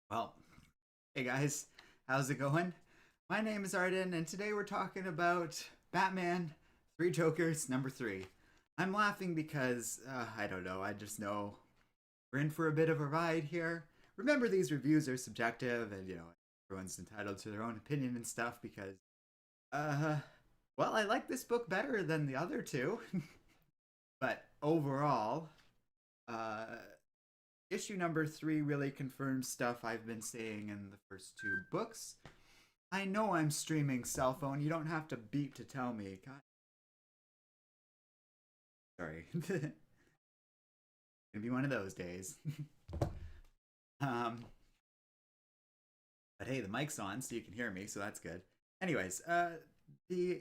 Well, hey guys, how's it going? My name is Arden, and today we're talking about Batman Three Jokers number three. I'm laughing because, I don't know, I just know we're in for a bit of a ride here. Remember, these reviews are subjective, and everyone's entitled to their own opinion and stuff because, uh, well, I like this book better than the other two, but overall, uh, issue number three really confirms stuff I've been saying in the first two books. I know I'm streaming cell phone. You don't have to beep to tell me. God, sorry. Gonna be one of those days. um, but hey, the mic's on, so you can hear me, so that's good. Anyways, the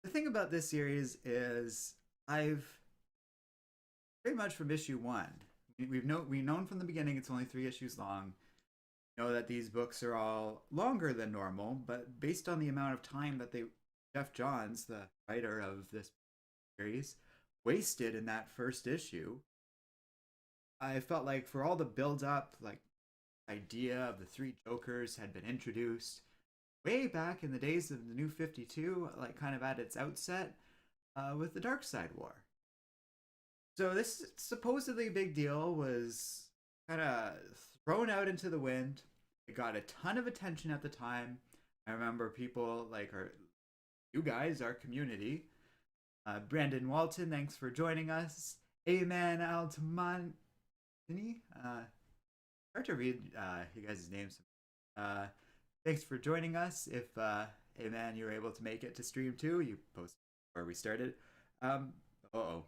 the thing about this series is I've pretty much from issue one. We've known from the beginning it's only 3 issues long. Know that these books are all longer than normal, but based on the amount of time that Jeff Johns, the writer of this series, wasted in that first issue, I felt like for all the build up, like idea of the three Jokers had been introduced way back in the days of the New 52, like kind of at its outset with the Dark Side War. So this supposedly big deal was kind of thrown out into the wind. It got a ton of attention at the time. I remember people like you guys, our community. Brandon Walton, thanks for joining us. Amen Altamani. Hard to read you guys' names. Uh, Thanks for joining us. If Amen, you were able to make it to stream too, you posted where we started. Oh,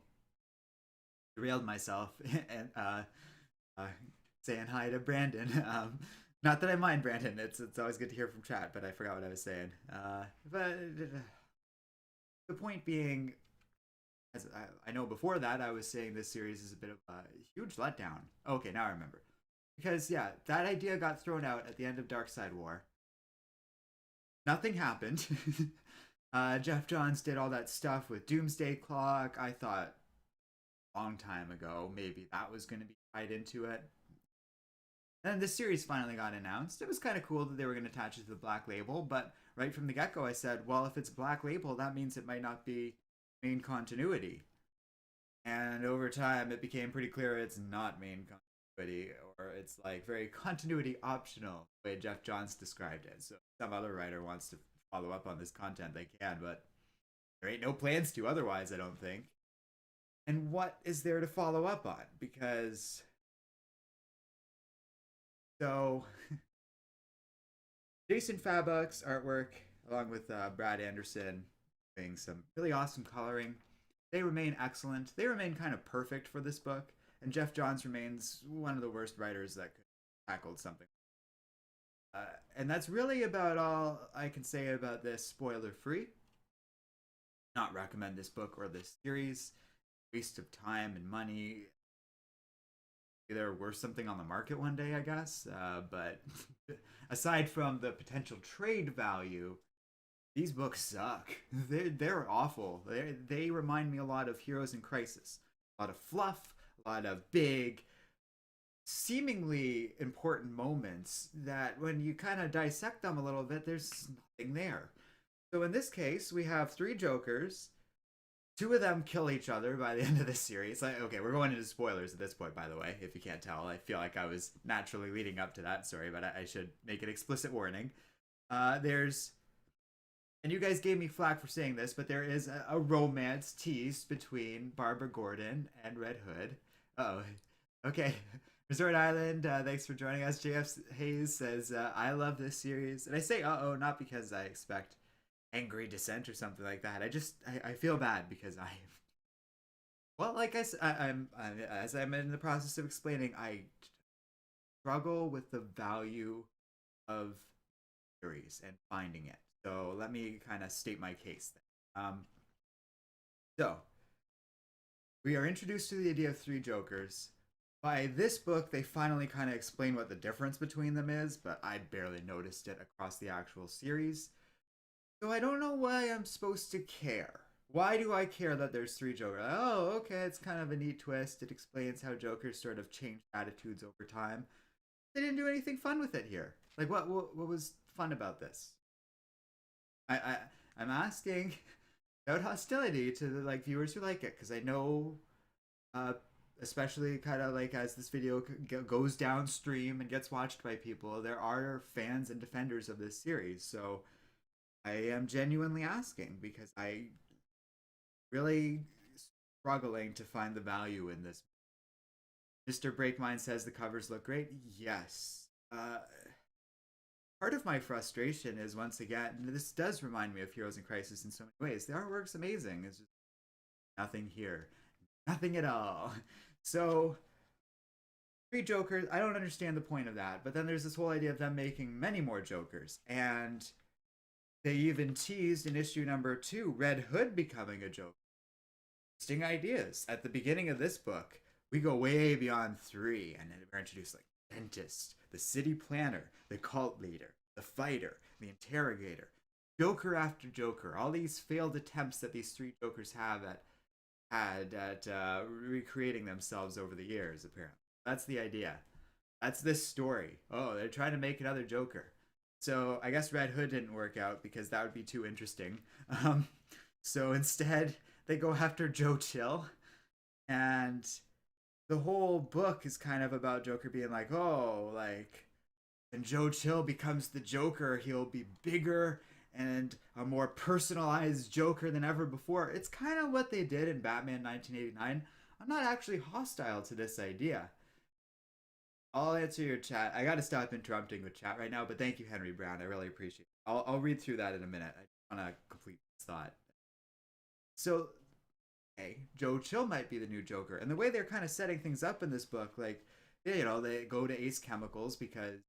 derailed myself and uh, saying hi to Brandon. Not that I mind Brandon. It's always good to hear from chat, but I forgot what I was saying. But the point being, as I know before that, I was saying this series is a bit of a huge letdown. Okay, now I remember. Because yeah, that idea got thrown out at the end of Dark Side War. Nothing happened. Jeff Johns did all that stuff with Doomsday Clock. I thought a long time ago maybe that was going to be tied into it. And the series finally got announced. It was kind of cool that they were going to attach it to the Black Label, but right from the get go, I said, well, if it's Black Label, that means it might not be main continuity. And over time, it became pretty clear it's not main continuity, or it's like very continuity optional, the way Jeff Johns described it. So if some other writer wants to follow up on this content, they can, but there ain't no plans to otherwise, I don't think. And what is there to follow up on? Because so Jason Fabok's artwork, along with Brad Anderson, doing some really awesome coloring. They remain excellent. They remain kind of perfect for this book. And Jeff Johns remains one of the worst writers that could tackle something. And that's really about all I can say about this spoiler free. Not recommend this book or this series. Waste of time and money. Either worth something on the market one day, I guess. But aside from the potential trade value, these books suck. They're awful. They remind me a lot of Heroes in Crisis. A lot of fluff, a lot of big, seemingly important moments that when you kind of dissect them a little bit, there's nothing there. So in this case, we have three Jokers. Two of them kill each other by the end of this series. Like, okay, we're going into spoilers at this point, by the way, if you can't tell. I feel like I was naturally leading up to that. Sorry, but I should make an explicit warning. There's and you guys gave me flack for saying this, but there is a romance teased between Barbara Gordon and Red Hood. Oh, okay. Resort Island, thanks for joining us. JF Hayes says, I love this series. And I say uh-oh, not because I expect angry dissent or something like that. I feel bad because well, like as I'm in the process of explaining, I struggle with the value of series and finding it. So let me kind of state my case then. So we are introduced to the idea of three Jokers. By this book, they finally kind of explain what the difference between them is, but I barely noticed it across the actual series. So I don't know why I'm supposed to care. Why do I care that there's three Jokers? Oh, okay, it's kind of a neat twist. It explains how Jokers sort of change attitudes over time. they didn't do anything fun with it here. Like, what was fun about this? I, I I'm asking out hostility to the like viewers who like it, because I know, uh, especially kind of like as this video goes downstream and gets watched by people, there are fans and defenders of this series. So I am genuinely asking because I really struggling to find the value in this. Mr. Breakmind says the covers look great. Yes. Part of my frustration is, once again, this does remind me of Heroes in Crisis in so many ways. The artwork's amazing. It's just nothing here. Nothing at all. So, three Jokers, I don't understand the point of that. But then there's this whole idea of them making many more Jokers. And they even teased in issue number 2 Red Hood becoming a Joker. Interesting ideas. At the beginning of this book, we go way beyond 3, and then we're introduced like dentist, the city planner, the cult leader, the fighter, the interrogator, Joker after Joker. All these failed attempts that these 3 Jokers have at recreating themselves over the years. Apparently, that's the idea. That's this story. Oh, they're trying to make another Joker. So I guess Red Hood didn't work out because that would be too interesting. So instead, they go after Joe Chill, and the whole book is kind of about Joker being like, oh, like, when Joe Chill becomes the Joker, he'll be bigger and a more personalized Joker than ever before. It's kind of what they did in Batman 1989. I'm not actually hostile to this idea. I'll answer your chat. I gotta stop interrupting with chat right now, but thank you, Henry Brown. I really appreciate it. I'll read through that in a minute. I want to complete this thought. So, okay, Joe Chill might be the new Joker. And the way they're kind of setting things up in this book, like, you know, they go to Ace Chemicals because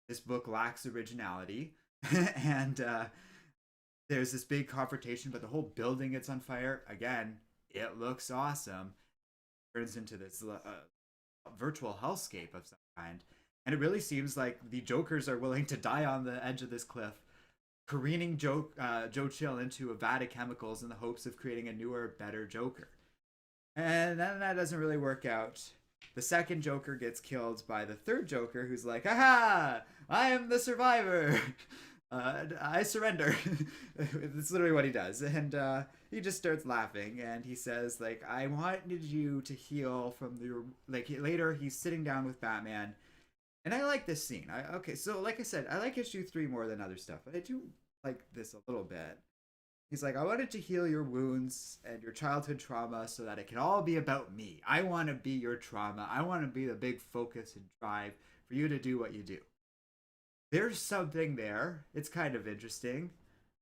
this book lacks originality. And there's this big confrontation, but the whole building gets on fire. Again, it looks awesome. It turns into this virtual hellscape of some kind. And it really seems like the Jokers are willing to die on the edge of this cliff, careening Joe Chill into a vat of chemicals in the hopes of creating a newer, better Joker. And then that doesn't really work out. The second Joker gets killed by the third Joker, who's like, "Aha! I am the survivor. I surrender." That's literally what he does. And he just starts laughing, and he says, like, "I wanted you to heal from the..." Like, later, he's sitting down with Batman. And I like this scene. Okay, so like I said, I like issue 3 more than other stuff, but I do like this a little bit. He's like, "I wanted to heal your wounds and your childhood trauma so that it can all be about me. I want to be your trauma. I want to be the big focus and drive for you to do what you do." There's something there. It's kind of interesting.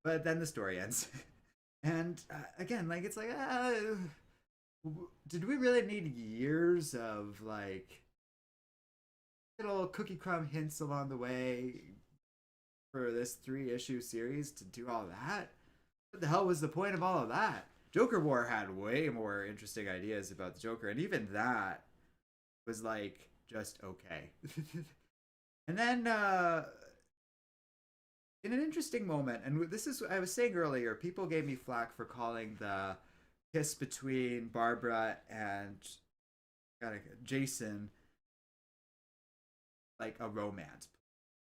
But then the story ends. And again, like, it's like, did we really need years of, like, little cookie crumb hints along the way for this 3-issue series to do all that? What the hell was the point of all of that? Joker War had way more interesting ideas about the Joker, and even that was like just okay. And then in an interesting moment, and this is, I was saying earlier, people gave me flack for calling the kiss between Barbara and Jason like a romance,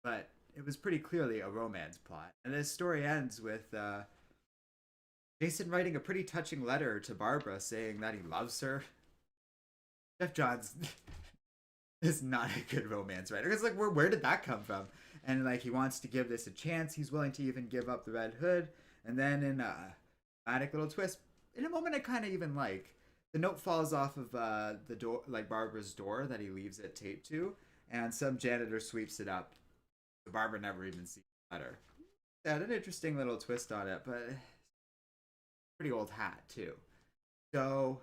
but it was pretty clearly a romance plot. And this story ends with Jason writing a pretty touching letter to Barbara saying that he loves her. Jeff Johns is not a good romance writer. It's like, where did that come from? And like, he wants to give this a chance. He's willing to even give up the Red Hood. And then in a dramatic little twist, in a moment I kind of even like, the note falls off of the door, like Barbara's door that he leaves it taped to, and some janitor sweeps it up. Barbara never even sees the letter. Yeah, an interesting little twist on it, but pretty old hat too. So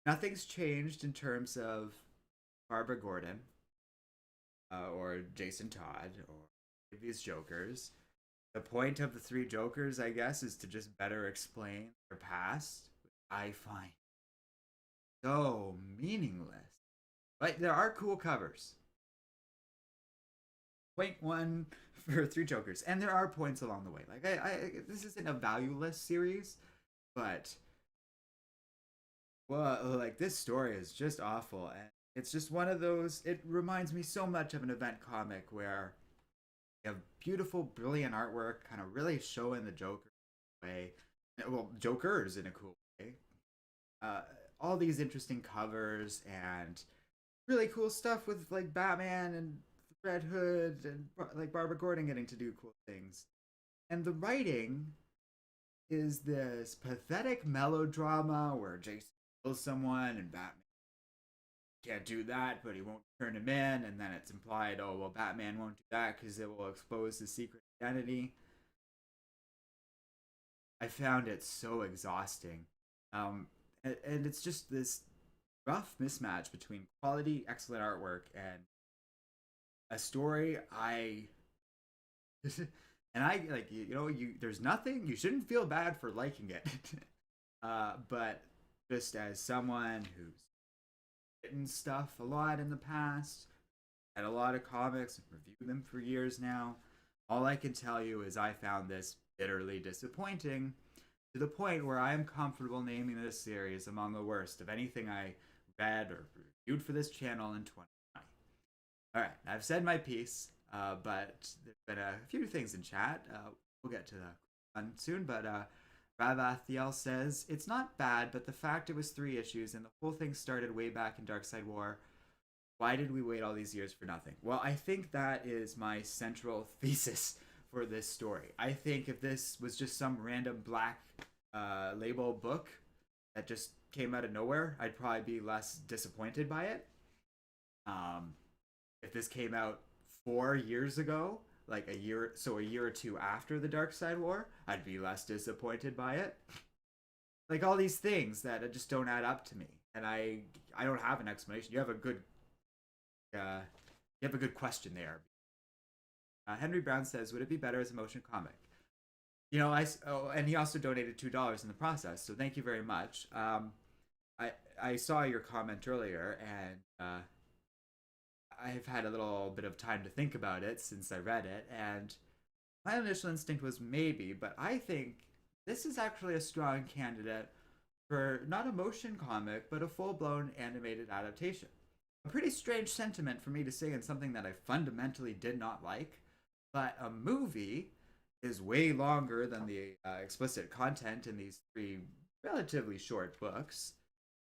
nothing's changed in terms of Barbara Gordon or Jason Todd or these Jokers. The point of the 3 Jokers, I guess, is to just better explain their past, which I find so meaningless. But there are cool covers. Point 1 for 3 Jokers, and there are points along the way. Like, this isn't a valueless series, but well, like, this story is just awful, and It's just one of those. It reminds me so much of an event comic where you have beautiful, brilliant artwork, kind of really showing the Joker way. Well, Jokers in a cool way. Uh, all these interesting covers and really cool stuff with like Batman and Red Hood and like Barbara Gordon getting to do cool things. And the writing is this pathetic melodrama where Jason kills someone and Batman can't do that, but he won't turn him in, and then it's implied, oh well, Batman won't do that because it will expose his secret identity. I found it so exhausting, and it's just this rough mismatch between quality, excellent artwork, and a story I and I like you there's nothing you shouldn't feel bad for liking it. But just as someone who's written stuff a lot in the past, had a lot of comics and reviewed them for years now, all I can tell you is I found this bitterly disappointing, to the point where I am comfortable naming this series among the worst of anything I read or reviewed for this channel in 2020. All right, I've said my piece, but there's been a few things in chat. We'll get to the one soon, but Ravathiel says, it's not bad, but the fact it was 3 issues and the whole thing started way back in Darkseid War, why did we wait all these years for nothing? Well, I think that is my central thesis for this story. I think if this was just some random black label book that just came out of nowhere, I'd probably be less disappointed by it. If this came out 4 years ago, like a year or two after the Darkseid War, I'd be less disappointed by it. Like all these things that just don't add up to me, and I don't have an explanation. You have a good question there. Henry Brown says, would it be better as a motion comic? And he also donated $2 in the process, so thank you very much. I saw your comment earlier, and I've had a little bit of time to think about it since I read it, and my initial instinct was maybe, but I think this is actually a strong candidate for not a motion comic, but a full-blown animated adaptation. A pretty strange sentiment for me to say in something that I fundamentally did not like, but a movie is way longer than the explicit content in these 3 relatively short books.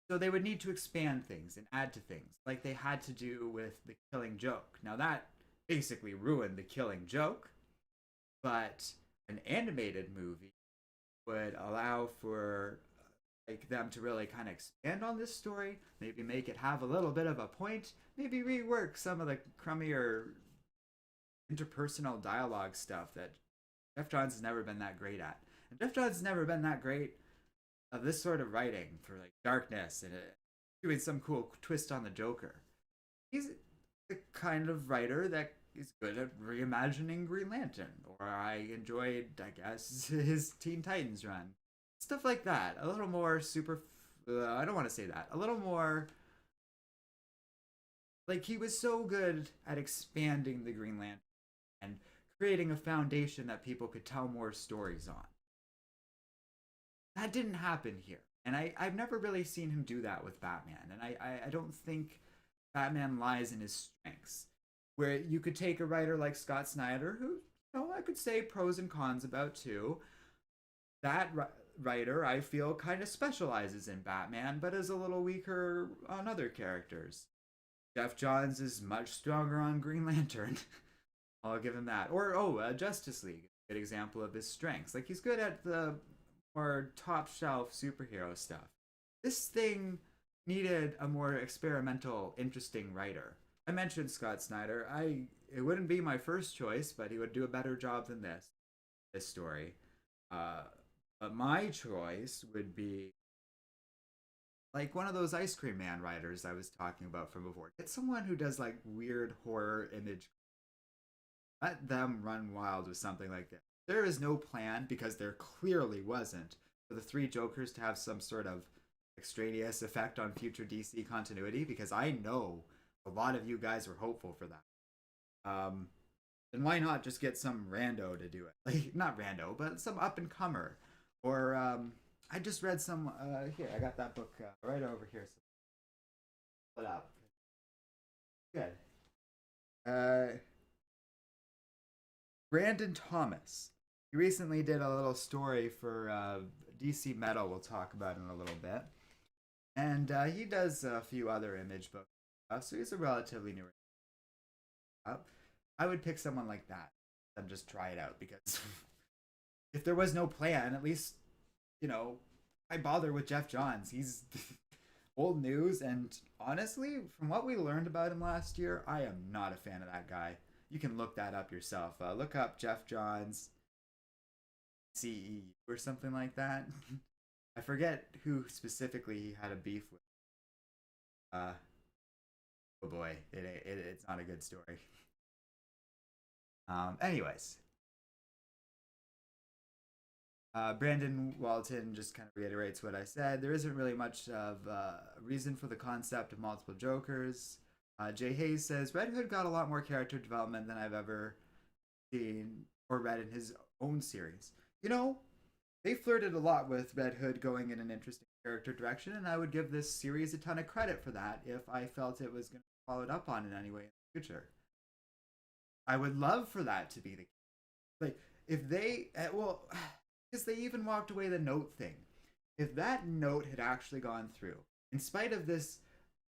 So they would need to expand things and add to things, like they had to do with The Killing Joke. Now that basically ruined The Killing Joke, but an animated movie would allow for like them to really kind of expand on this story, maybe make it have a little bit of a point, maybe rework some of the crummier interpersonal dialogue stuff that Jeff Johns has never been that great at. And Jeff Johns has never been that great of this sort of writing for like darkness and doing some cool twist on the Joker. He's the kind of writer that is good at reimagining Green Lantern, or I enjoyed, I guess, his Teen Titans run. Stuff like that. A little more super. I don't want to say that. A little more. Like, he was so good at expanding the Green Lantern and creating a foundation that people could tell more stories on. That didn't happen here. And I've never really seen him do that with Batman. And I don't think Batman lies in his strengths. Where you could take a writer like Scott Snyder, who, I could say pros and cons about too. That writer, I feel, kind of specializes in Batman, but is a little weaker on other characters. Jeff Johns is much stronger on Green Lantern. I'll give him that. Or, Justice League, a good example of his strengths. Like, he's good at the more top-shelf superhero stuff. This thing needed a more experimental, interesting writer. I mentioned Scott Snyder. It wouldn't be my first choice, but he would do a better job than this story. But my choice would be like one of those Ice Cream Man writers I was talking about from before. Get someone who does like weird horror image. Let them run wild with something like this. There is no plan, because there clearly wasn't, for the 3 Jokers to have some sort of extraneous effect on future DC continuity, because I know a lot of you guys were hopeful for that. Then why not just get some rando to do it? Like, not rando, but some up-and-comer. Or, I just read some, here, I got that book right over here. So pull it up. Uh, Brandon Thomas. He recently did a little story for DC Metal. We'll talk about in a little bit, and he does a few other image books. So he's a relatively new. I would pick someone like that and just try it out because if there was no plan, at least you know I bother with Jeff Johns. He's old news, and honestly, from what we learned about him last year, I am not a fan of that guy. You can look that up yourself. Look up Jeff Johns CE or something like that. I forget who specifically he had a beef with. Uh, oh boy, it's not a good story. Anyways, Brandon Walton just kind of reiterates what I said. There isn't really much of a reason for the concept of multiple Jokers. Jay Hayes says Red Hood got a lot more character development than I've ever seen or read in his own series. You know, they flirted a lot with Red Hood going in an interesting character direction, and I would give this series a ton of credit for that if I felt it was going to be followed up on in any way in the future. I would love for that to be the case. Like, if they, well, because they even walked away the note thing. If that note had actually gone through, in spite of this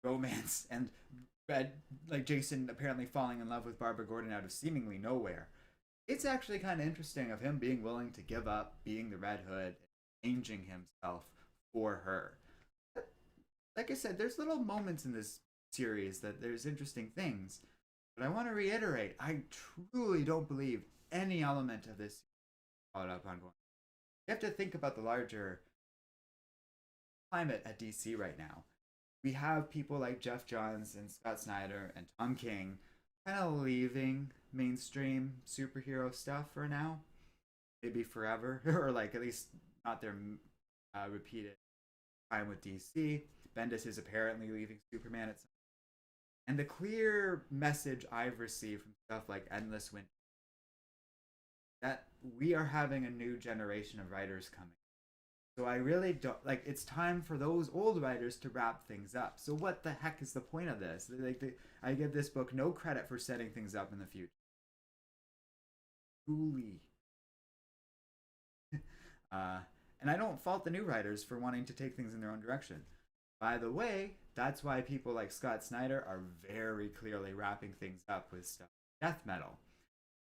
romance and Red, like Jason apparently falling in love with Barbara Gordon out of seemingly nowhere, it's actually kind of interesting of him being willing to give up being the Red Hood, changing himself for her. Like I said, there's little moments in this series that there's interesting things, but I want to reiterate, I truly don't believe any element of this followed up on going. You have to think about the larger climate at DC right now. We have people like Jeff Johns and Scott Snyder and Tom King kind of leaving mainstream superhero stuff for now, maybe forever, or like at least not their repeated time with DC. Bendis is apparently leaving Superman at some. And the clear message I've received from stuff like Endless Winter that we are having a new generation of writers coming. So I really don't like. It's time for those old writers to wrap things up. So what the heck is the point of this? I give this book no credit for setting things up in the future. Truly. uh, and I don't fault the new writers for wanting to take things in their own direction. By the way, that's why people like Scott Snyder are very clearly wrapping things up with stuff. Death metal.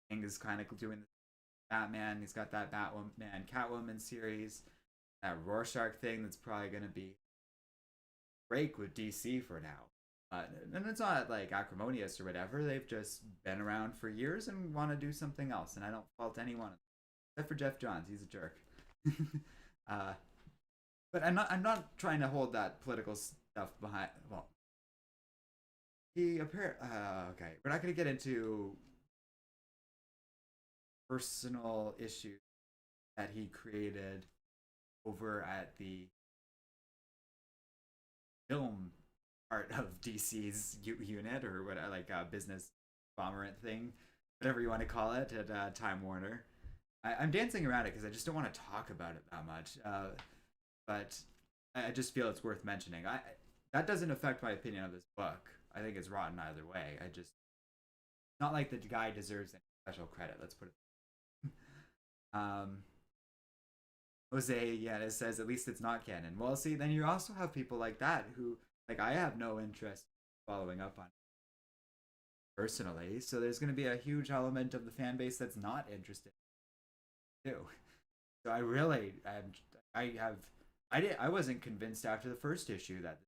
King is kind of doing the Batman. He's got that Batwoman, Catwoman series. That Rorschach thing that's probably going to be break with DC for now. And it's not like acrimonious or whatever. They've just been around for years and want to do something else. And I don't fault anyone except for Jeff Johns. He's a jerk. uh, but I'm not trying to hold that political stuff behind. Well, he appear. Okay, we're not going to get into personal issues that he created over at the film part of DC's unit or what, like a business bomberant thing, whatever you want to call it, at Time Warner. I'm dancing around it because I just don't want to talk about it that much. But I just feel it's worth mentioning. That doesn't affect my opinion of this book. I think it's rotten either way. I just not like the guy deserves any special credit. Let's put it. Jose, yeah, it says at least it's not canon. Well, see, then you also have people like that who, like, I have no interest following up on personally. So there's going to be a huge element of the fan base that's not interested too. So I wasn't convinced after the first issue that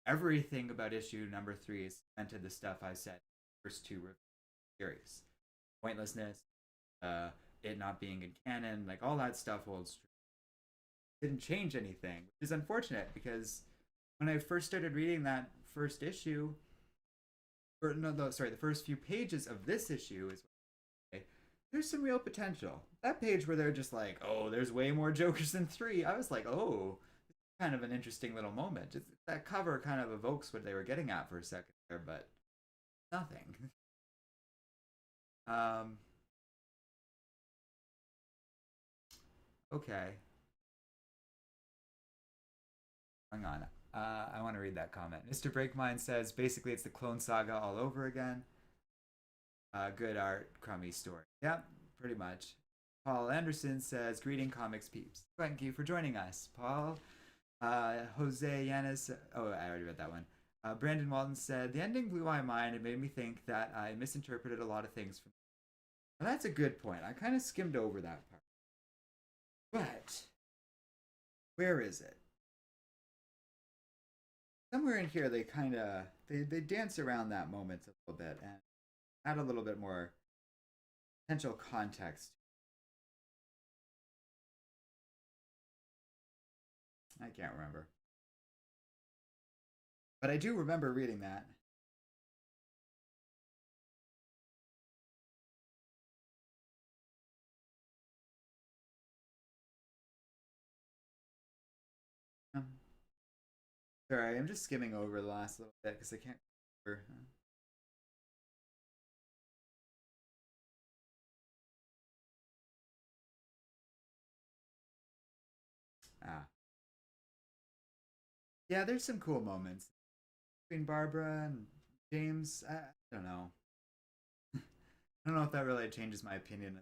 everything about issue number 3 is cemented the stuff I said first two series. Pointlessness, it not being in canon, like all that stuff holds true. Didn't change anything, which is unfortunate because when I first started reading that first issue, or no, sorry, the first few pages of this issue is okay, there's some real potential. That page where they're just like, oh, there's way more Jokers than 3. I was like, oh, it's kind of an interesting little moment. That cover kind of evokes what they were getting at for a second there, but nothing. Okay. Hang on. I want to read that comment. Mr. Breakmind says basically it's the Clone Saga all over again. Good art, crummy story. Yep, pretty much. Paul Anderson says, greeting comics peeps. Thank you for joining us, Paul. Jose Yanis, oh, I already read that one. Brandon Walton said, the ending blew my mind. It made me think that I misinterpreted a lot of things. Well, that's a good point. I kind of skimmed over that part. But, where is it? Somewhere in here, they kind of, they dance around that moment a little bit and add a little bit more potential context. I can't remember. But I do remember reading that. Um, Sorry, I'm just skimming over the last little bit because I can't remember. Ah. Yeah, there's some cool moments between Barbara and James. I don't know. I don't know if that really changes my opinion.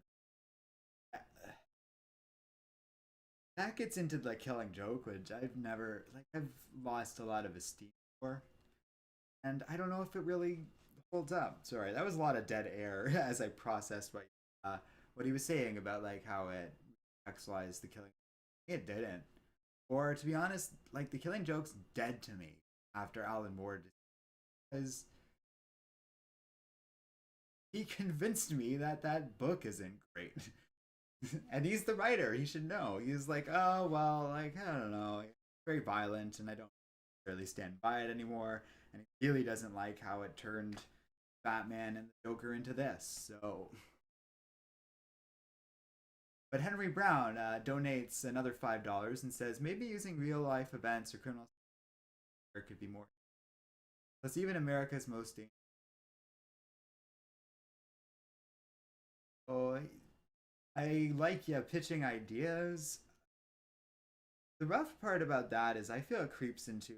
That gets into the Killing Joke, which I've never like. I've lost a lot of esteem for, and I don't know if it really holds up. Sorry, that was a lot of dead air as I processed what he was saying about like how it sexualized the killing. It didn't. Or to be honest, like the Killing Joke's dead to me after Alan Moore because he convinced me that that book isn't great. And he's the writer. He should know. He's like, oh well, like I don't know, it's very violent, and I don't really stand by it anymore. And he really doesn't like how it turned Batman and the Joker into this. So, but Henry Brown donates another $5 and says maybe using real life events or criminal could be more. Plus, even America's most dangerous. Oh, I like pitching ideas. The rough part about that is I feel it creeps into.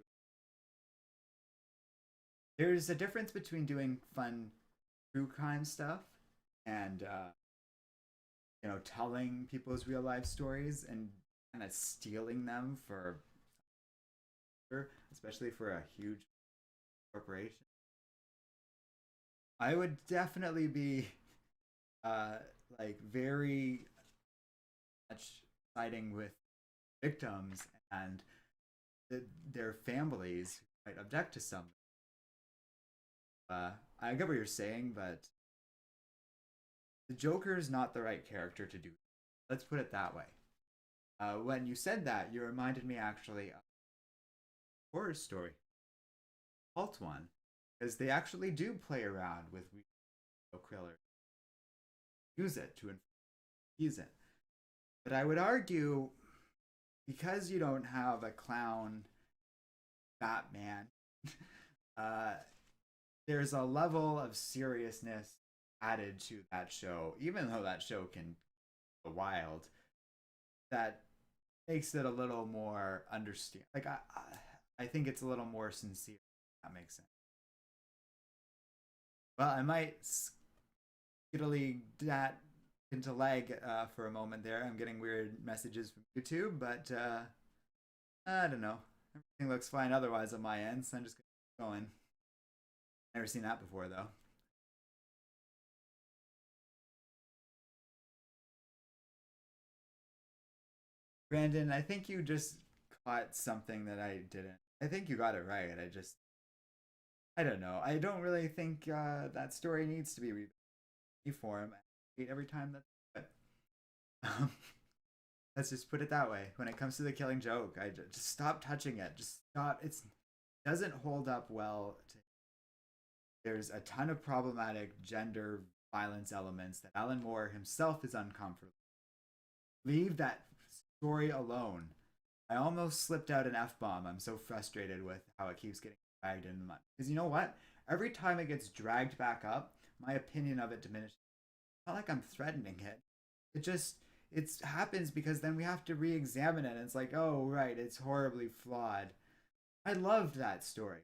There's a difference between doing fun true crime stuff and telling people's real life stories and kind of stealing them for, especially for a huge corporation. I would definitely be uh, like very much siding with victims and their families who might object to some. I get what you're saying, but the Joker is not the right character to do. Let's put it that way. When you said that, you reminded me actually of a horror story, Alt One, because they actually do play around with killer, use it to infuse it. But I would argue because you don't have a clown Batman, uh, there's a level of seriousness added to that show, even though that show can go wild, that makes it a little more understand. Like I think it's a little more sincere. If that makes sense. Well, I might skittily that into lag for a moment there. I'm getting weird messages from YouTube, but I don't know. Everything looks fine otherwise on my end, so I'm just gonna keep going. Never seen that before though. Brandon, I think you just caught something that I didn't. I think you got it right. I don't know. I don't really think that story needs to be reformed every time that. But, um, let's just put it that way. When it comes to the Killing Joke, I just stop touching it. Just stop. It doesn't hold up well. There's a ton of problematic gender violence elements that Alan Moore himself is uncomfortable. Leave that story alone. I almost slipped out an F bomb. I'm so frustrated with how it keeps getting dragged in the mud. Because you know what? Every time it gets dragged back up, my opinion of it diminishes. It's not like I'm threatening it. It happens because then we have to re-examine it. And it's like, oh right, it's horribly flawed. I loved that story.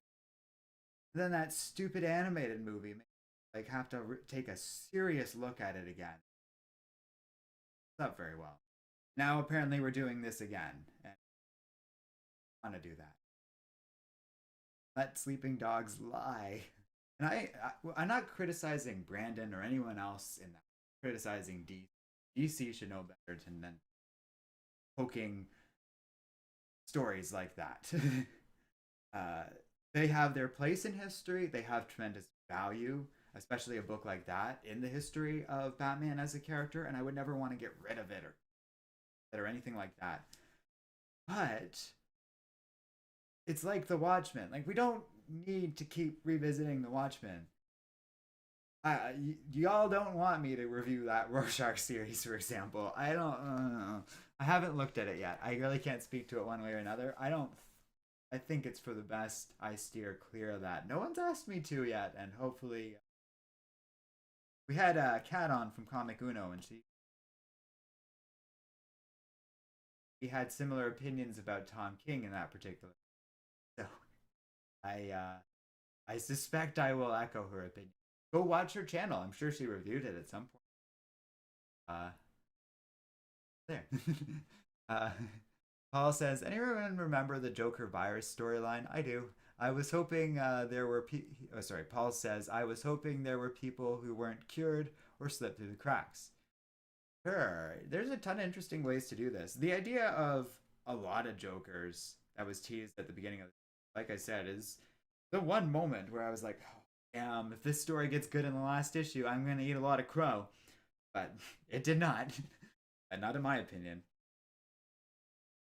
Then that stupid animated movie made me, like, have to take a serious look at it again. It's not very well. Now apparently we're doing this again, and I want to do that. Let sleeping dogs lie. And I'm not criticizing Brandon or anyone else in that. I'm criticizing DC. DC should know better than poking stories like that. uh, they have their place in history. They have tremendous value, especially a book like that in the history of Batman as a character. And I would never want to get rid of it or anything like that. But it's like the Watchmen. Like, we don't need to keep revisiting the Watchmen. Y'all don't want me to review that Rorschach series, for example. I don't. I haven't looked at it yet. I really can't speak to it one way or another. I don't. I think it's for the best I steer clear of that. No one's asked me to yet, and hopefully, we had a Cat on from Comic Uno, and she had similar opinions about Tom King in that particular. So I suspect I will echo her opinion. Go watch her channel. I'm sure she reviewed it at some point. Uh, there. uh, Paul says, anyone remember the Joker virus storyline? I do. I was hoping there were Paul says, I was hoping there were people who weren't cured or slipped through the cracks. Sure. There's a ton of interesting ways to do this. The idea of a lot of Jokers that was teased at the beginning of, like I said, is the one moment where I was like, oh, damn, if this story gets good in the last issue, I'm going to eat a lot of crow. But it did not. And not in my opinion.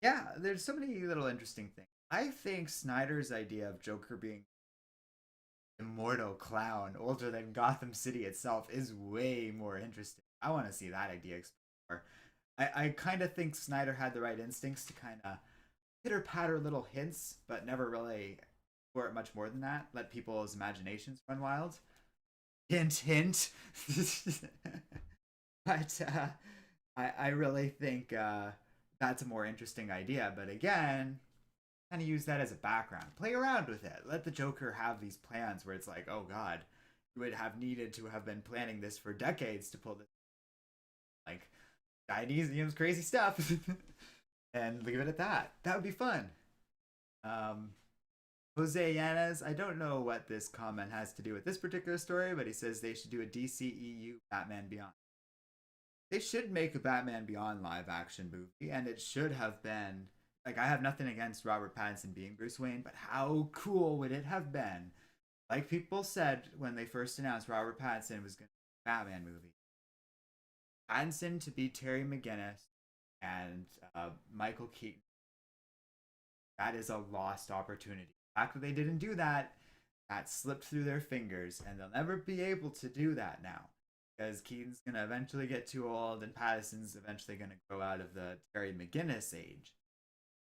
Yeah, there's so many little interesting things. I think Snyder's idea of Joker being immortal clown older than Gotham City itself is way more interesting. I want to see that idea explore. I kind of think Snyder had the right instincts to kind of pitter patter little hints, but never really explore it much more than that. Let people's imaginations run wild. Hint, hint. But I really think that's a more interesting idea. But again, kind of use that as a background. Play around with it. Let the Joker have these plans where it's like, oh God, you would have needed to have been planning this for decades to pull this. Like, Dionysium's crazy stuff. And leave it at that. That would be fun. Jose Yanez, I don't know what this comment has to do with this particular story, but he says they should do a DCEU Batman Beyond. They should make a Batman Beyond live action movie, and it should have been like, I have nothing against Robert Pattinson being Bruce Wayne, but how cool would it have been? Like people said when they first announced Robert Pattinson was going to be a Batman movie, Pattinson to be Terry McGinnis and Michael Keaton. That is a lost opportunity. The fact that they didn't do that, that slipped through their fingers, and they'll never be able to do that now. Because Keaton's going to eventually get too old, and Pattinson's eventually going to grow out of the Terry McGinnis age.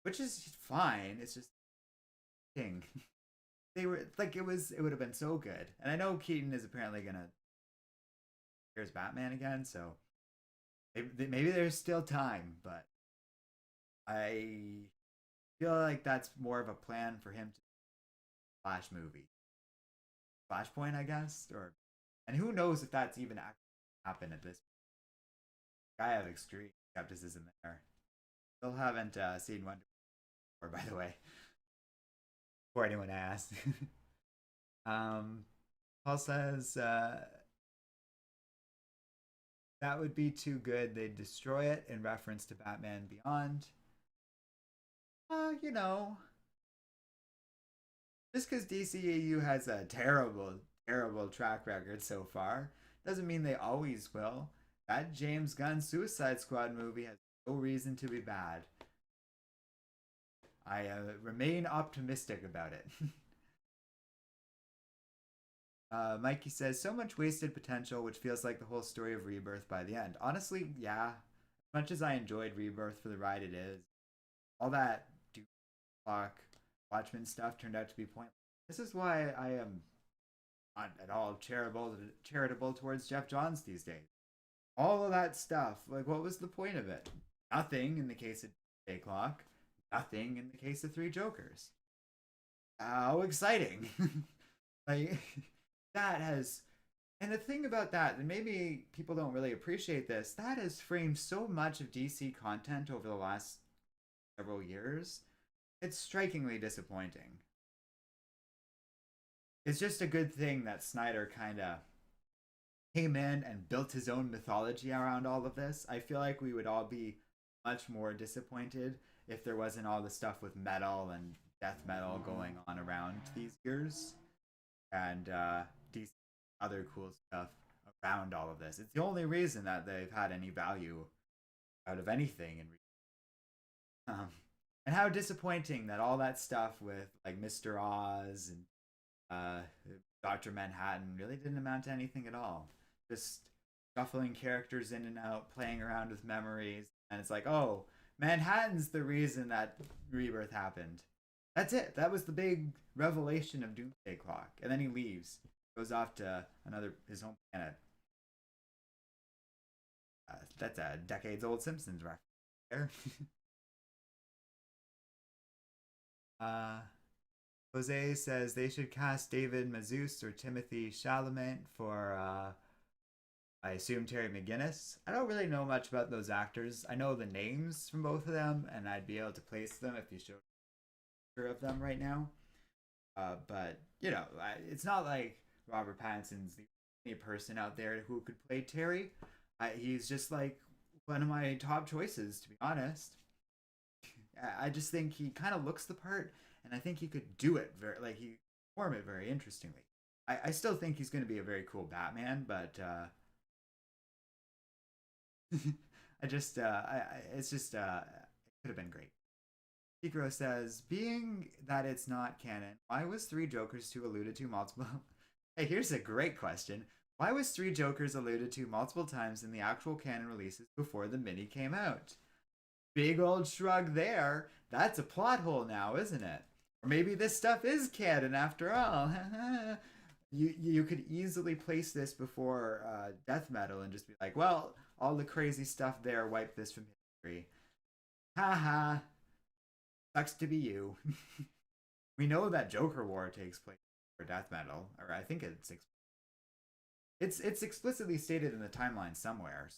Which is fine. It's just thing. They were like, it would have been so good. And I know Keaton is apparently gonna here's Batman again, so maybe there's still time, but I feel like that's more of a plan for him to Flash movie. Flashpoint, I guess, or and who knows if that's even actually happen at this point. I have extreme skepticism there. Still haven't seen Wonder Woman, by the way, before anyone asks. Paul says that would be too good. They'd destroy it in reference to Batman Beyond. You know, just because DCAU has a terrible, terrible track record so far doesn't mean they always will. That James Gunn Suicide Squad movie has no reason to be bad. I remain optimistic about it. Mikey says, so much wasted potential, which feels like the whole story of Rebirth by the end. Honestly, yeah. As much as I enjoyed Rebirth for the ride it is, all that Doom Clock Watchmen stuff turned out to be pointless. This is why I am not at all charitable towards Jeff Johns these days. All of that stuff, like, what was the point of it? Nothing in the case of Day Clock. Nothing in the case of Three Jokers. How exciting! Like that has, and the thing about that, and maybe people don't really appreciate this, that has framed so much of DC content over the last several years. It's strikingly disappointing. It's just a good thing that Snyder kind of came in and built his own mythology around all of this. I feel like we would all be much more disappointed if there wasn't all the stuff with metal and death metal going on around these years, and these other cool stuff around all of this. It's the only reason that they've had any value out of anything. Um, and how disappointing that all that stuff with like Mr. Oz and uh, Dr. Manhattan really didn't amount to anything at all. Just shuffling characters in and out, playing around with memories, and it's like, oh, Manhattan's the reason that Rebirth happened. That's it. That was the big revelation of Doomsday Clock. And then he leaves, goes off to another his home planet. That's a decades old Simpsons reference there. uh, Jose says they should cast David Mazouz or Timothy Chalamet for, I assume, Terry McGinnis. I don't really know much about those actors. I know the names from both of them, and I'd be able to place them if you showed a picture of them right now. But, you know, it's not like Robert Pattinson's the only person out there who could play Terry. He's just like one of my top choices, to be honest. I just think he kind of looks the part, and I think he could do it very, like, he perform it very interestingly. I still think he's going to be a very cool Batman, but I just it's just it could have been great. Hikro says, being that it's not canon, why was Three Jokers 2 alluded to multiple? Hey, here's a great question. Why was Three Jokers alluded to multiple times in the actual canon releases before the mini came out? Big old shrug there. That's a plot hole now, isn't it? Or maybe this stuff is canon after all. You could easily place this before death metal and just be like, well, all the crazy stuff there wiped this from history. Haha. Sucks to be you. We know that Joker War takes place for death metal, or I think it's explicitly stated in the timeline somewhere.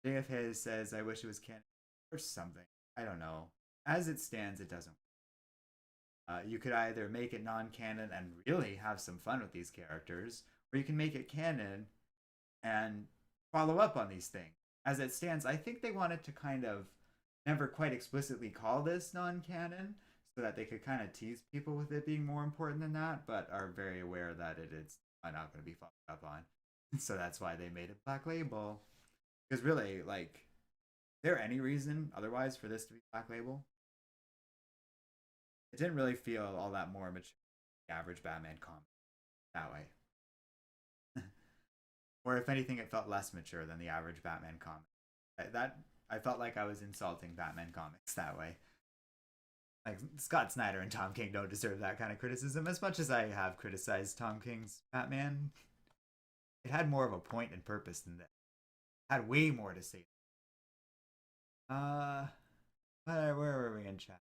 JF says, I wish it was canon or something. I don't know. As it stands, it doesn't. You could either make it non-canon and really have some fun with these characters, or you can make it canon and follow up on these things. As it stands, I think they wanted to kind of never quite explicitly call this non-canon so that they could kind of tease people with it being more important than that, but are very aware that it's not going to be followed up on. So that's why they made it Black Label. Because really, like, is there any reason otherwise for this to be Black Label? It didn't really feel all that more mature than the average Batman comic that way. Or if anything, it felt less mature than the average Batman comic. That I felt like I was insulting Batman comics that way. Like Scott Snyder and Tom King don't deserve that kind of criticism. As much as I have criticized Tom King's Batman, it had more of a point and purpose than this. It had way more to say. Where were we in chat?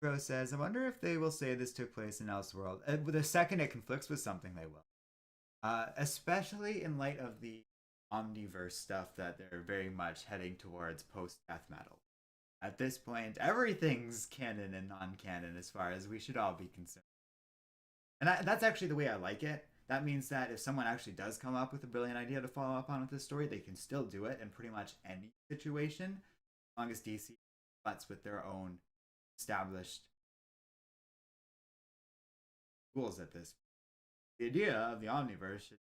Bro says, I wonder if they will say this took place in Elseworld. The second it conflicts with something, they will. Especially in light of the Omniverse stuff that they're very much heading towards post-death metal. At this point, everything's canon and non-canon as far as we should all be concerned. And that's actually the way I like it. That means that if someone actually does come up with a brilliant idea to follow up on with this story, they can still do it in pretty much any situation, as long as DC lets with their own established rules at this. The idea of the Omniverse should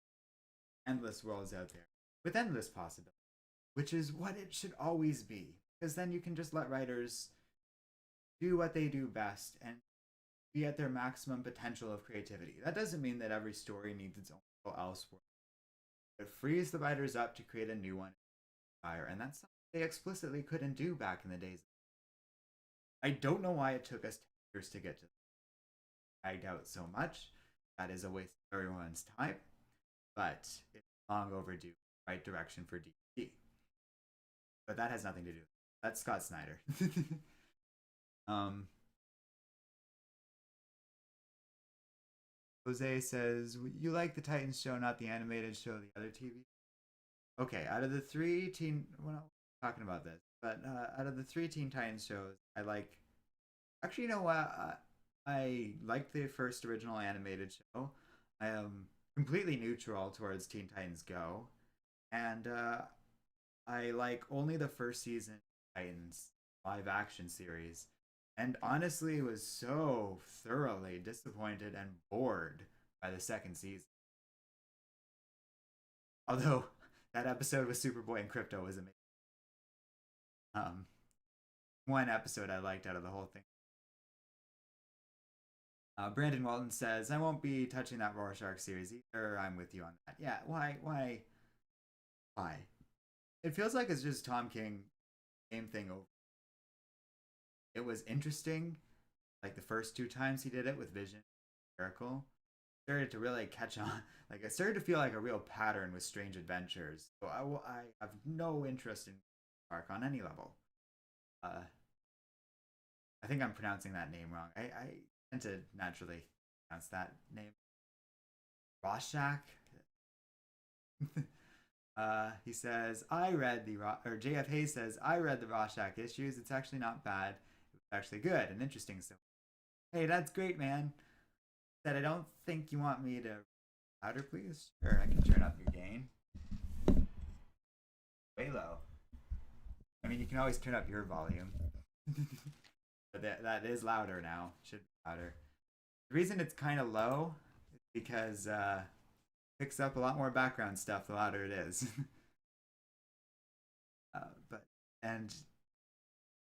endless worlds out there with endless possibilities, which is what it should always be. Because then you can just let writers do what they do best and be at their maximum potential of creativity. That doesn't mean that every story needs its own Elseworld. It frees the writers up to create a new one, and that's something they explicitly couldn't do back in the days. I don't know why it took us 10 years to get to this. Dragged out so much. That is a waste of everyone's time, but it's long overdue. Right direction for DC. but that has nothing to do. That's Scott Snyder. um, Jose says, "You like the Titans show, not the animated show, the other TV." Okay, out of the three teen, well, I'm talking about this, but out of the three Teen Titans shows, I like. Actually, you know what? I liked the first original animated show. I am completely neutral towards Teen Titans Go, and I like only the first season of Titans live action series, and honestly was so thoroughly disappointed and bored by the second season. Although that episode with Superboy and Crypto was amazing. Um, One episode I liked out of the whole thing. Brandon Walton says, "I won't be touching that Rorschach series either. I'm with you on that." Yeah, why? It feels like it's just Tom King, same thing over. It was interesting, like the first two times he did it with Vision, Miracle. Started to really catch on. Like it started to feel like a real pattern with Strange Adventures. So I have no interest in Park on any level. Uh, I think I'm pronouncing that name wrong. I tend to naturally pronounce that name. Rorschach. He says, I read the, or JF Hayes says, I read the Rorschach issues. It's actually not bad. It was actually good and interesting. So, hey, that's great, man. Said, I don't think you want me to louder, please. Sure, I can turn up your gain. Way low. I mean, you can always turn up your volume. But that is louder now. Should be louder. The reason it's kind of low is because it picks up a lot more background stuff the louder it is. But and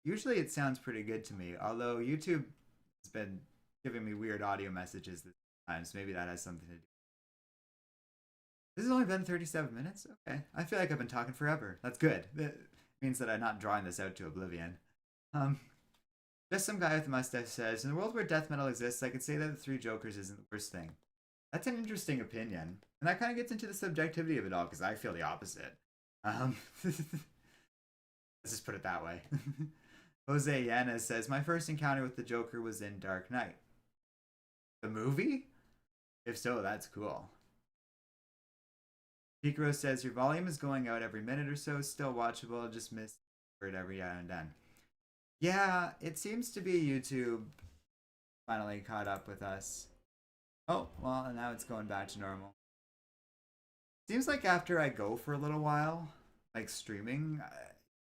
usually it sounds pretty good to me. Although YouTube has been giving me weird audio messages this time, so maybe that has something to do. This has only been 37 minutes? Okay. I feel like I've been talking forever. That's good. That means that I'm not drawing this out to oblivion. Just some guy with a mustache says, in the world where death metal exists, I could say that the Three Jokers isn't the worst thing. That's an interesting opinion. And that kind of gets into the subjectivity of it all, because I feel the opposite. Let's just put it that way. Jose Yanez says, my first encounter with the Joker was in Dark Knight. The movie? If so, that's cool. Picaro says, your volume is going out every minute or so, still watchable, just miss it every now and then. Yeah, it seems to be YouTube finally caught up with us. Oh, well, and now it's going back to normal. Seems like after I go for a little while, like streaming,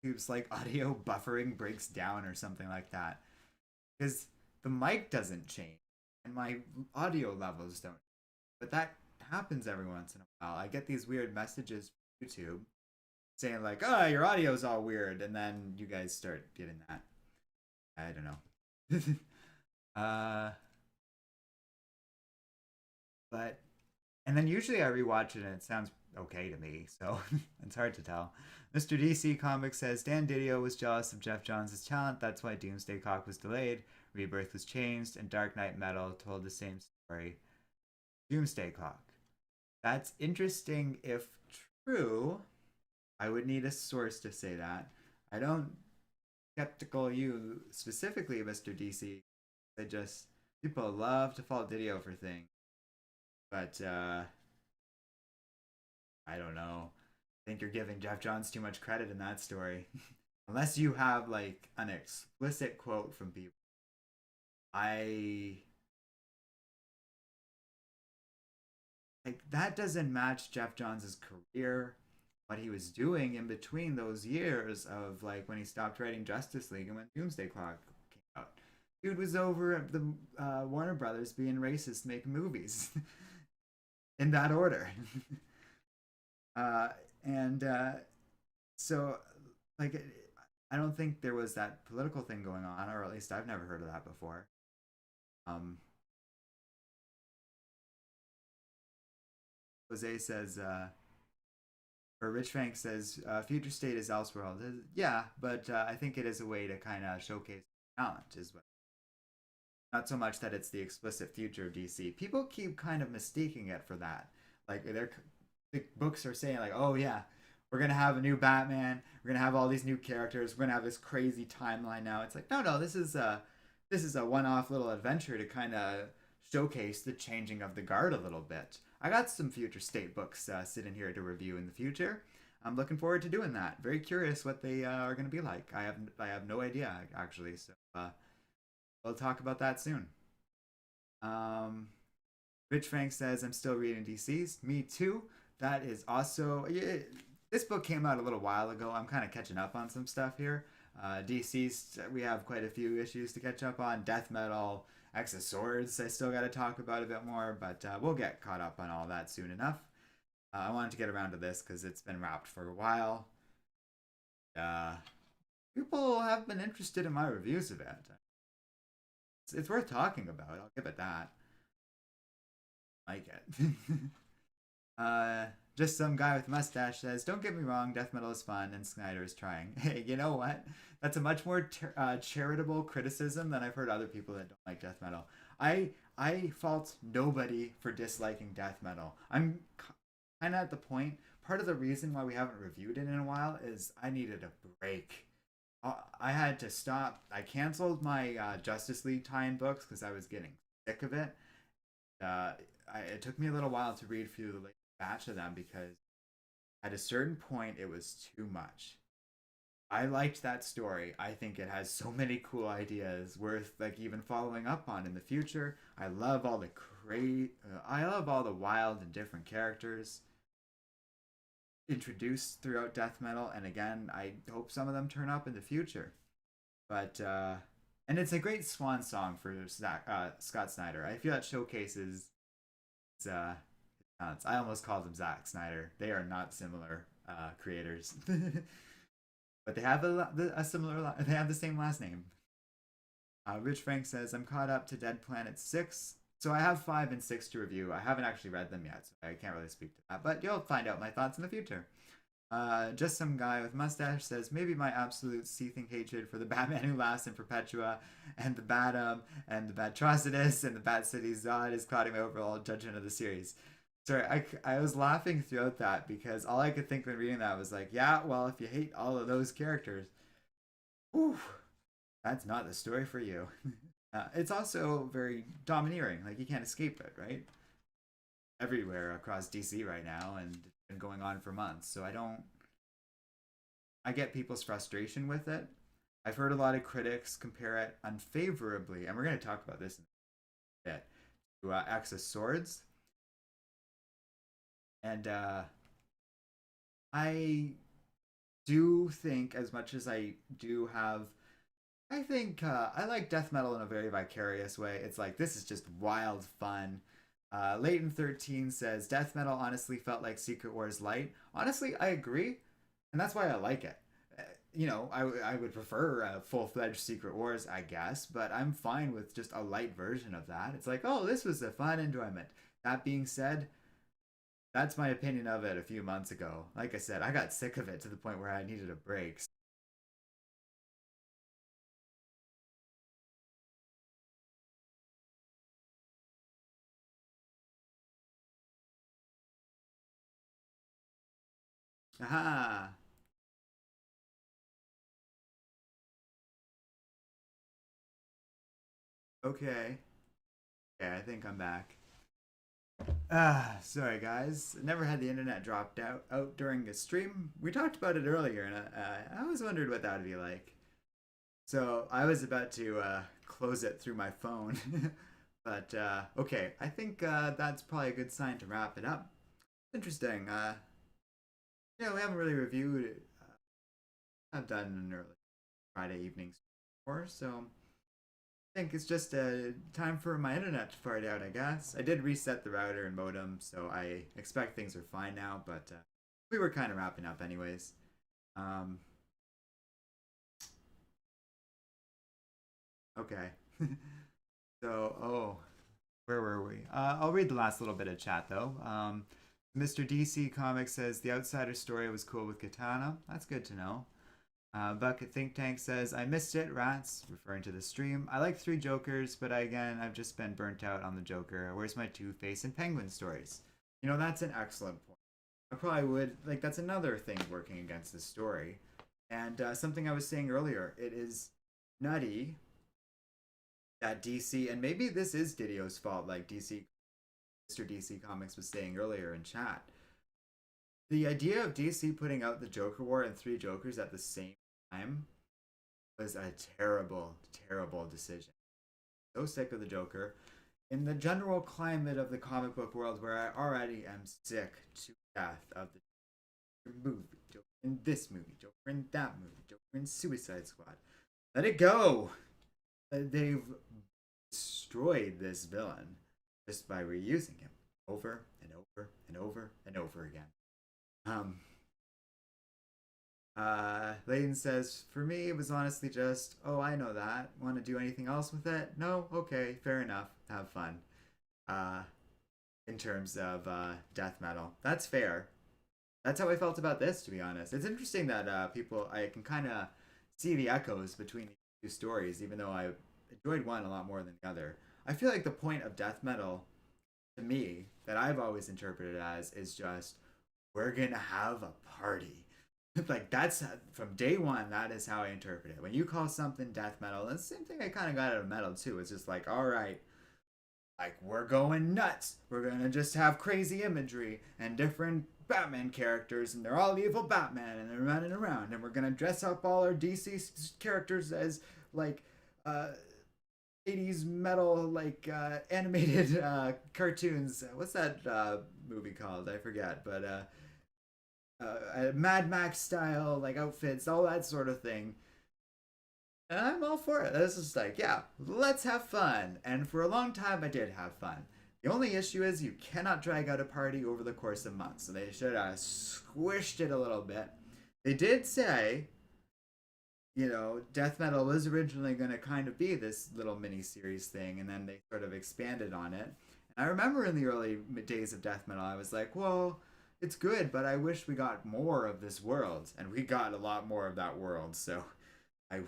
YouTube's like audio buffering breaks down or something like that. Because the mic doesn't change and my audio levels don't. But that happens every once in a while. I get these weird messages from YouTube saying like, oh, your audio's all weird. And then you guys start getting that. I don't know. But, and then usually I rewatch it and it sounds okay to me, so it's hard to tell. Mr. DC Comics says, Dan Didio was jealous of Jeff Johns' talent, that's why Doomsday Clock was delayed, Rebirth was changed, and Dark Knight Metal told the same story. Doomsday Clock. That's interesting if true. I would need a source to say that. I don't skeptical you specifically, Mr. DC. I just, people love to fault Didio for things. But, I don't know. I think you're giving Jeff Johns too much credit in that story. Unless you have, like, an explicit quote from people. Like, that doesn't match Jeff Johns' career, what he was doing in between those years of, like, when he stopped writing Justice League and when Doomsday Clock came out. Dude was over at the Warner Brothers being racist, making movies. In that order. And so, like, I don't think there was that political thing going on, or at least I've never heard of that before. Jose says, or Rich Frank says, Future State is Elseworld. Yeah, but I think it is a way to kind of showcase talent, is what. Not so much that it's the explicit future of DC. People keep kind of mistaking it for that. Like the books are saying, like, oh yeah, we're gonna have a new Batman. We're gonna have all these new characters. We're gonna have this crazy timeline now. It's like, no, this is a one-off little adventure to kind of showcase the changing of the guard a little bit. I got some future state books sitting here to review in the future. I'm looking forward to doing that. Very curious what they are going to be like. I have no idea actually. So we'll talk about that soon. Um, Rich Frank says I'm still reading DC's. Me too. That is also this book came out a little while ago. I'm kind of catching up on some stuff here. DC's we have quite a few issues to catch up on. Death Metal, X of Swords. I still got to talk about a bit more, but we'll get caught up on all that soon enough. I wanted to get around to this because it's been wrapped for a while. People have been interested in my reviews of it. It's worth talking about. I'll give it that. Like it. Just some guy with a mustache says, "Don't get me wrong, death metal is fun, and Snyder is trying." Hey, you know what? That's a much more charitable criticism than I've heard other people that don't like death metal. I fault nobody for disliking death metal. I'm kind of at the point. Part of the reason why we haven't reviewed it in a while is I needed a break. I had to stop. I canceled my Justice League tie-in books because I was getting sick of it. It took me a little while to read through the latest batch of them because at a certain point it was too much. I liked that story. I think it has so many cool ideas worth like even following up on in the future. I love all the I love all the wild and different characters introduced throughout death metal, and again, I hope some of them turn up in the future. But and it's a great swan song for Scott Snyder. I feel that showcases his talents. I almost called him Zack Snyder. They are not similar creators, but they have a similar. They have the same last name. Rich Frank says, "I'm caught up to Dead Planet 6. So I have 5 and 6 to review. I haven't actually read them yet, so I can't really speak to that. But you'll find out my thoughts in the future." Just some guy with mustache says, "Maybe my absolute seething hatred for the Batman Who Laughs in Perpetua and the Batum and the Batrocidus and the Bat City Zod is clouding my overall judgment of the series." Sorry, I was laughing throughout that because all I could think when reading that was like, yeah, well, if you hate all of those characters, whew, that's not the story for you. It's also very domineering. Like, you can't escape it, right? Everywhere across DC right now, and it's been going on for months. So I get people's frustration with it. I've heard a lot of critics compare it unfavorably, and we're going to talk about this in a bit, to X of Swords. And I do think, as much as I do have I think I like death metal in a very vicarious way. It's like, this is just wild fun. Leighton 13 says, "Death metal honestly felt like Secret Wars light." Honestly, I agree, and that's why I like it. You know, I would prefer a full-fledged Secret Wars, I guess, but I'm fine with just a light version of that. It's like, oh, this was a fun enjoyment. That being said, that's my opinion of it a few months ago. Like I said, I got sick of it to the point where I needed a break. Aha. Okay. Yeah, I think I'm back. Sorry guys. Never had the internet dropped out during a stream. We talked about it earlier, and I always wondered what that would be like. So I was about to close it through my phone, but okay. I think that's probably a good sign to wrap it up. Interesting. Yeah, we haven't really reviewed. I've done an early Friday evenings before, so I think it's just time for my internet to fart out, I guess. I did reset the router and modem, so I expect things are fine now, but we were kind of wrapping up anyways. Um, okay. So, oh, where were we? I'll read the last little bit of chat, though. Mr. DC Comics says, "The Outsider story was cool with Katana." That's good to know. Bucket Think Tank says, "I missed it, rats," referring to the stream. "I like Three Jokers, but I've just been burnt out on the Joker. Where's my Two-Face and Penguin stories?" You know, that's an excellent point. I probably would like that's another thing working against this story. And something I was saying earlier, it is nutty that DC, and maybe this is Didio's fault, like DC, Mr. DC Comics was saying earlier in chat. The idea of DC putting out the Joker War and three Jokers at the same time was a terrible, terrible decision. So sick of the Joker. In the general climate of the comic book world, where I already am sick to death of the movie, Joker in this movie, Joker in that movie, Joker in Suicide Squad. Let it go! They've destroyed this villain just by reusing him over and over and over and over again. Layden says, for me, it was honestly just, oh, I know that. Want to do anything else with it? No? Okay, fair enough. Have fun. In terms of death metal. That's fair. That's how I felt about this, to be honest. It's interesting that I can kind of see the echoes between the two stories, even though I enjoyed one a lot more than the other. I feel like the point of death metal, to me, that I've always interpreted as, is just, we're gonna have a party. Like, that's from day one, that is how I interpret it. When you call something death metal, and the same thing I kind of got out of metal too. It's just like, all right, like, we're going nuts. We're gonna just have crazy imagery and different Batman characters, and they're all evil Batman, and they're running around, and we're gonna dress up all our DC characters as like 80s metal, like animated cartoons. What's that movie called? I forget, but Mad Max style, like outfits, all that sort of thing. And I'm all for it. This is like, yeah, let's have fun. And for a long time, I did have fun. The only issue is you cannot drag out a party over the course of months. So they should have squished it a little bit. They did say, you know, death metal was originally going to kind of be this little mini series thing, and then they sort of expanded on it. And I remember in the early days of death metal, I was like, well, it's good, but I wish we got more of this world, and we got a lot more of that world. So I,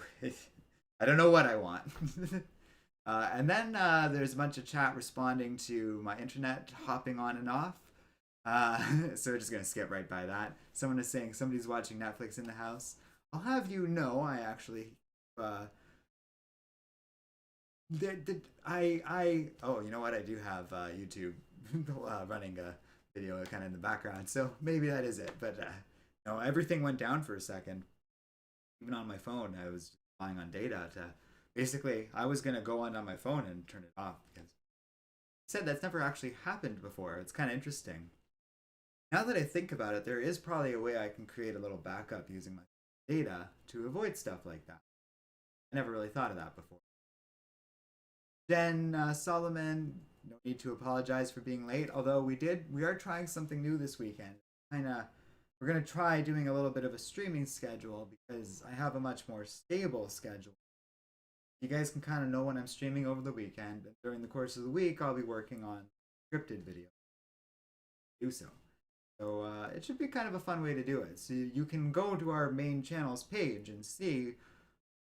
I don't know what I want. And then there's a bunch of chat responding to my internet hopping on and off. So we're just gonna skip right by that. Someone is saying somebody's watching Netflix in the house. I'll have you know, I actually, oh, you know what? I do have YouTube running a video kind of in the background, so maybe that is it. But no, everything went down for a second. Even on my phone, I was relying on data to basically. I was gonna go on my phone and turn it off because I said that's never actually happened before. It's kind of interesting. Now that I think about it, there is probably a way I can create a little backup using my data to avoid stuff like that. I never really thought of that before. Jen Solomon, no need to apologize for being late. Although we are trying something new this weekend. We're gonna try doing a little bit of a streaming schedule because I have a much more stable schedule. You guys can kind of know when I'm streaming over the weekend, and during the course of the week, I'll be working on scripted video. Do so. So it should be kind of a fun way to do it. So you can go to our main channel's page and see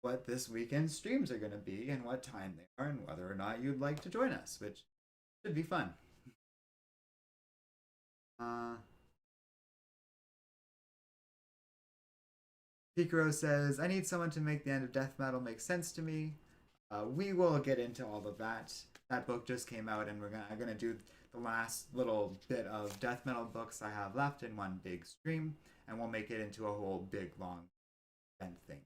what this weekend's streams are going to be and what time they are and whether or not you'd like to join us, which should be fun. Picaro says, I need someone to make the end of death metal make sense to me. We will get into all of that. That book just came out, and I'm gonna do the last little bit of death metal books I have left in one big stream, and we'll make it into a whole big long event thing.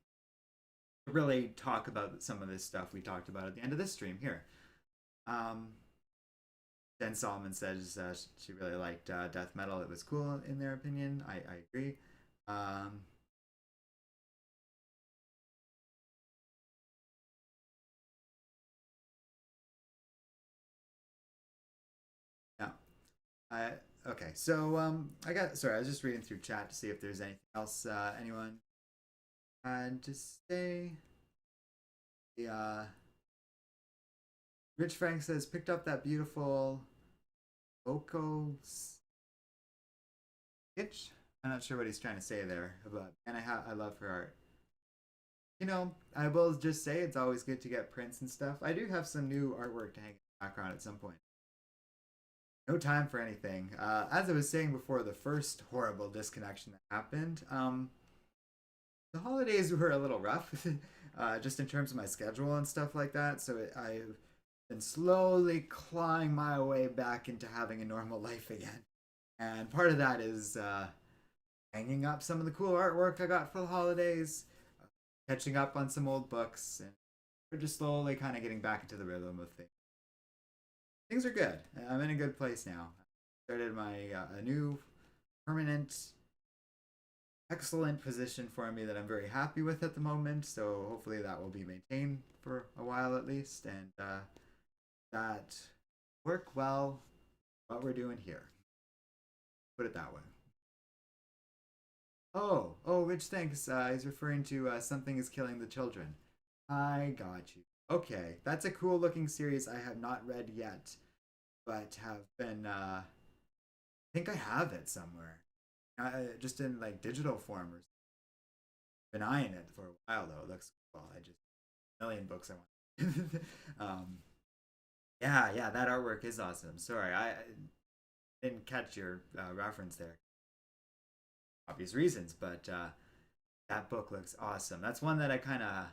Really talk about some of this stuff we talked about at the end of this stream here. Jen Solomon says she really liked death metal. It was cool in their opinion. I agree. Okay, so I was just reading through chat to see if there's anything else anyone had to say. Rich Frank says picked up that beautiful Oko sketch. I'm not sure what he's trying to say there, but and I love her art. You know, I will just say it's always good to get prints and stuff. I do have some new artwork to hang in the background at some point. No time for anything. As I was saying before, the first horrible disconnection that happened, the holidays were a little rough, just in terms of my schedule and stuff like that. So I've been slowly clawing my way back into having a normal life again. And part of that is hanging up some of the cool artwork I got for the holidays, catching up on some old books, and we're just slowly kind of getting back into the rhythm of things. Things are good. I'm in a good place now. I started my a new permanent, excellent position for me that I'm very happy with at the moment. So hopefully that will be maintained for a while at least, and that work well what we're doing here. Put it that way. Oh, Rich, thanks. He's referring to Something is Killing the Children. I got you. Okay, that's a cool looking series I have not read yet, but have been. I think I have it somewhere, just in like digital form. Or been eyeing it for a while though. It looks cool. I just a million books I want. Yeah, that artwork is awesome. Sorry, I didn't catch your reference there. Obvious reasons, but that book looks awesome. That's one that I kind of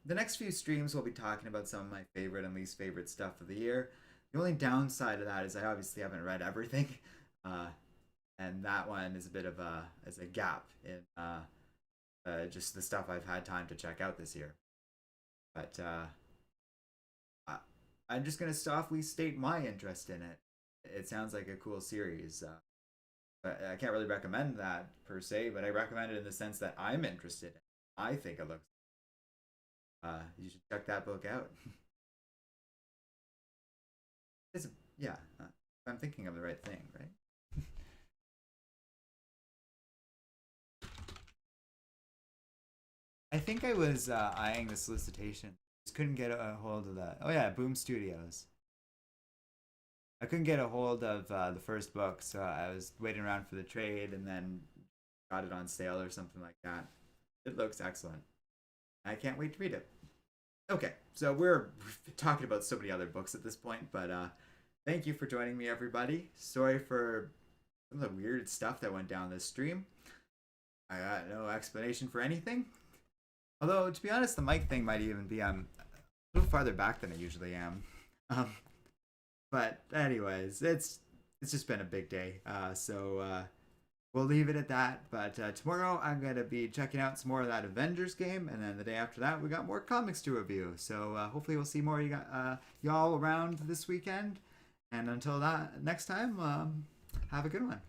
the next few streams we'll be talking about some of my favorite and least favorite stuff of the year. The only downside of that is I obviously haven't read everything, uh, and that one is a bit of a as a gap in just the stuff I've had time to check out this year. But I, I'm just gonna softly state my interest in it. It sounds like a cool series. But I can't really recommend that per se, but I recommend it in the sense that I'm interested in. I think it looks. You should check that book out. It's yeah. I'm thinking of the right thing, right? I think I was eyeing the solicitation. Just couldn't get a hold of that. Oh yeah, Boom Studios. I couldn't get a hold of the first book, so I was waiting around for the trade, and then got it on sale or something like that. It looks excellent. I can't wait to read it. Okay, so we're talking about so many other books at this point, but thank you for joining me, everybody. Sorry for some of the weird stuff that went down this stream. I got no explanation for anything. Although, to be honest, the mic thing might even be a little farther back than I usually am. Um, but anyways, it's just been a big day. So we'll leave it at that. But tomorrow I'm gonna be checking out some more of that Avengers game, and then the day after that we got more comics to review. So hopefully we'll see more y'all around this weekend. And until that next time, have a good one.